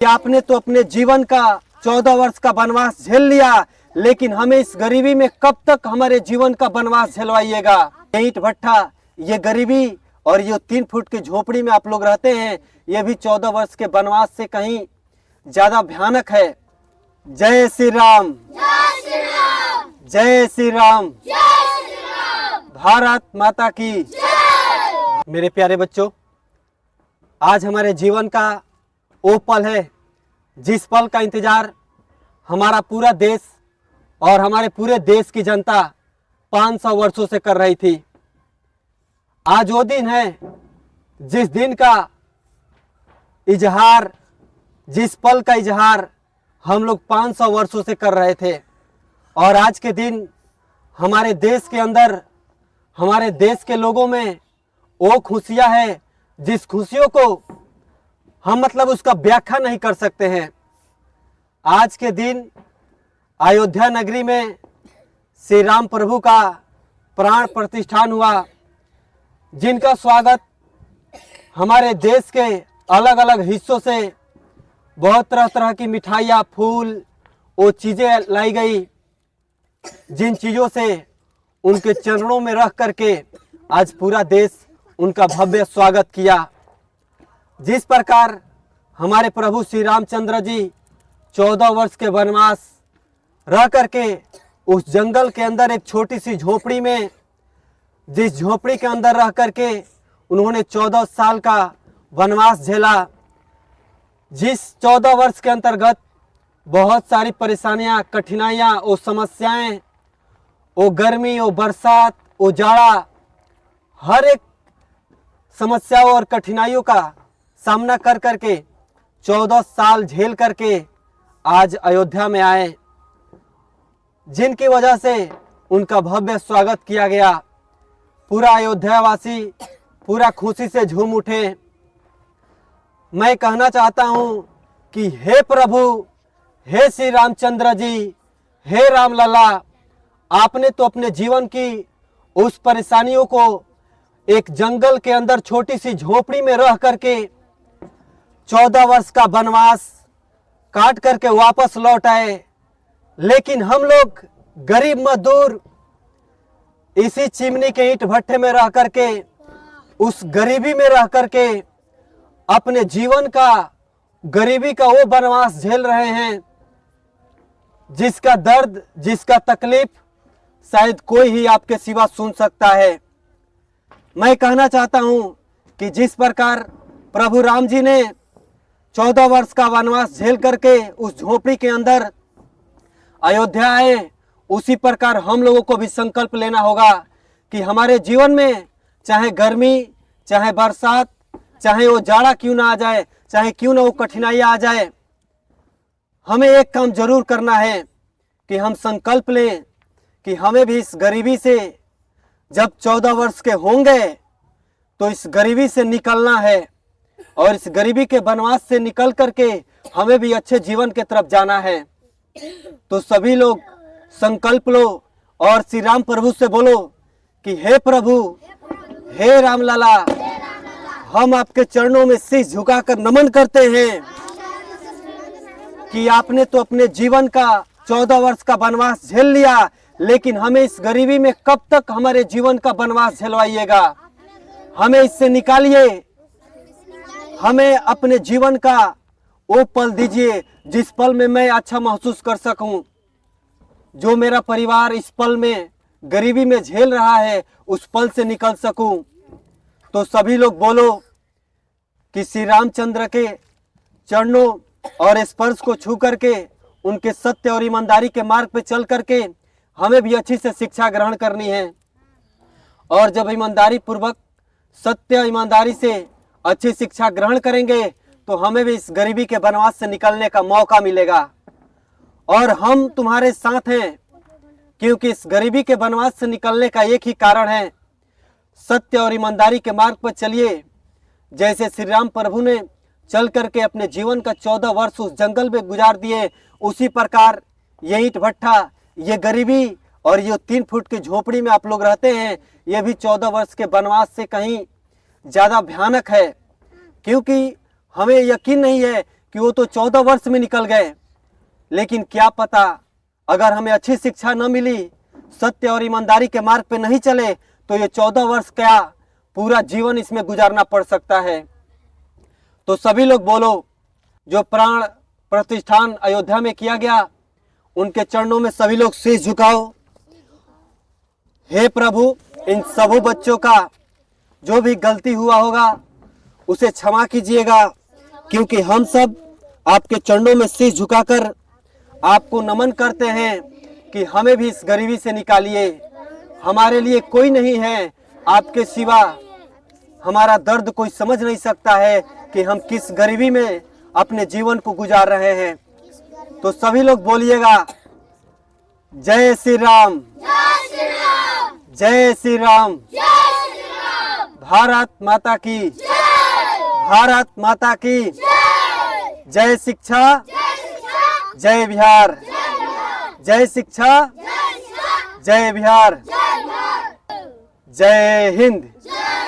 कि आपने तो अपने जीवन का 14 वर्ष का वनवास झेल लिया, लेकिन हमें इस गरीबी में कब तक हमारे जीवन का वनवास झेलवाइएगा। ये ईंट भट्ठा, ये गरीबी और ये 3 फुट की झोपड़ी में आप लोग रहते हैं, ये भी 14 वर्ष के वनवास से कहीं ज्यादा भयानक है। जय श्री राम, जय श्री राम, जय श्री राम, जय श्री राम, भारत माता की जय। मेरे प्यारे बच्चों, आज हमारे जीवन का वो पल है जिस पल का इंतजार हमारा पूरा देश और हमारे पूरे देश की जनता 500 वर्षों से कर रही थी। आज वो दिन है जिस दिन का इजहार, जिस पल का इजहार हम लोग 500 वर्षों से कर रहे थे। और आज के दिन हमारे देश के अंदर, हमारे देश के लोगों में वो खुशियां है जिस खुशियों को हम उसका व्याख्या नहीं कर सकते हैं। आज के दिन अयोध्या नगरी में श्री राम प्रभु का प्राण प्रतिष्ठान हुआ, जिनका स्वागत हमारे देश के अलग अलग हिस्सों से बहुत तरह तरह की मिठाइयाँ, फूल, वो चीज़ें लाई गई, जिन चीज़ों से उनके चरणों में रख करके आज पूरा देश उनका भव्य स्वागत किया। जिस प्रकार हमारे प्रभु श्री रामचंद्र जी 14 वर्ष के वनवास रह करके उस जंगल के अंदर एक छोटी सी झोपड़ी में, जिस झोपड़ी के अंदर रह करके उन्होंने 14 साल का वनवास झेला, जिस 14 वर्ष के अंतर्गत बहुत सारी परेशानियां, कठिनाइयां और समस्याएं, वो गर्मी, वो बरसात, वो जाड़ा, हर एक समस्याओं और कठिनाइयों का सामना कर करके 14 साल झेल करके आज अयोध्या में आए, जिनकी वजह से उनका भव्य स्वागत किया गया। पूरा अयोध्यावासी पूरा खुशी से झूम उठे। मैं कहना चाहता हूं कि हे प्रभु, हे श्री रामचंद्र जी, हे राम लला, आपने तो अपने जीवन की उस परेशानियों को एक जंगल के अंदर छोटी सी झोपड़ी में रह करके 14 वर्ष का वनवास काट करके वापस लौट आए। लेकिन हम लोग गरीब मजदूर इसी चिमनी के ईंट भट्ठे में रह करके, उस गरीबी में रह करके अपने जीवन का, गरीबी का वो वनवास झेल रहे हैं जिसका दर्द, जिसका तकलीफ शायद कोई ही आपके सिवा सुन सकता है। मैं कहना चाहता हूं कि जिस प्रकार प्रभु राम जी ने 14 वर्ष का वनवास झेल करके उस झोपड़ी के अंदर अयोध्या आए, उसी प्रकार हम लोगों को भी संकल्प लेना होगा कि हमारे जीवन में चाहे गर्मी, चाहे बरसात, चाहे वो जाड़ा क्यों ना आ जाए, चाहे क्यों ना वो कठिनाइयाँ आ जाए, हमें एक काम जरूर करना है कि हम संकल्प लें कि हमें भी इस गरीबी से, जब 14 वर्ष के होंगे तो इस गरीबी से निकलना है, और इस गरीबी के वनवास से निकल करके हमें भी अच्छे जीवन के तरफ जाना है। तो सभी लोग संकल्प लो और श्री राम प्रभु से बोलो कि हे प्रभु, हे राम लाला, हम आपके चरणों में शीश झुकाकर नमन करते हैं कि आपने तो अपने जीवन का 14 वर्ष का वनवास झेल लिया, लेकिन हमें इस गरीबी में कब तक हमारे जीवन का वनवास झेलवाइएगा। हमें इससे निकालिए, हमें अपने जीवन का वो पल दीजिए जिस पल में मैं अच्छा महसूस कर सकूं, जो मेरा परिवार इस पल में गरीबी में झेल रहा है उस पल से निकल सकूं। तो सभी लोग बोलो कि श्री रामचंद्र के चरणों और स्पर्श को छू करके, उनके सत्य और ईमानदारी के मार्ग पे चल करके हमें भी अच्छी से शिक्षा ग्रहण करनी है। और जब ईमानदारी पूर्वक, सत्य ईमानदारी से अच्छी शिक्षा ग्रहण करेंगे तो हमें भी इस गरीबी के वनवास से निकलने का मौका मिलेगा। और हम तुम्हारे साथ हैं, क्योंकि इस गरीबी के वनवास से निकलने का एक ही कारण है, सत्य और ईमानदारी के मार्ग पर चलिए। जैसे श्री राम प्रभु ने चल करके अपने जीवन का 14 वर्ष उस जंगल में गुजार दिए, उसी प्रकार ये ईंट भट्ठा, ये गरीबी और ये 3 फुट की झोपड़ी में आप लोग रहते हैं, ये भी 14 वर्ष के वनवास से कहीं ज़्यादा भयानक है। क्योंकि हमें यकीन नहीं है कि वो तो 14 वर्ष में निकल गए, लेकिन क्या पता अगर हमें अच्छी शिक्षा न मिली, सत्य और ईमानदारी के मार्ग पे नहीं चले, तो ये 14 वर्ष क्या पूरा जीवन इसमें गुजारना पड़ सकता है। तो सभी लोग बोलो, जो प्राण प्रतिष्ठान अयोध्या में किया गया, उनके चरणों में सभी लोग शीश झुकाओ। हे प्रभु, इन सभी बच्चों का जो भी गलती हुआ होगा उसे क्षमा कीजिएगा, क्योंकि हम सब आपके चरणों में शीश झुकाकर आपको नमन करते हैं कि हमें भी इस गरीबी से निकालिए। हमारे लिए कोई नहीं है आपके सिवा, हमारा दर्द कोई समझ नहीं सकता है कि हम किस गरीबी में अपने जीवन को गुजार रहे हैं। तो सभी लोग बोलिएगा, जय श्री राम, जय श्री राम, जय श्री राम, जय श्री राम, भारत माता की, जय, भारत माता की, जय, जय शिक्षा, जय शिक्षा, जय बिहार, जय बिहार, जय शिक्षा, जय शिक्षा, जय बिहार, जय बिहार, जय हिंद। जय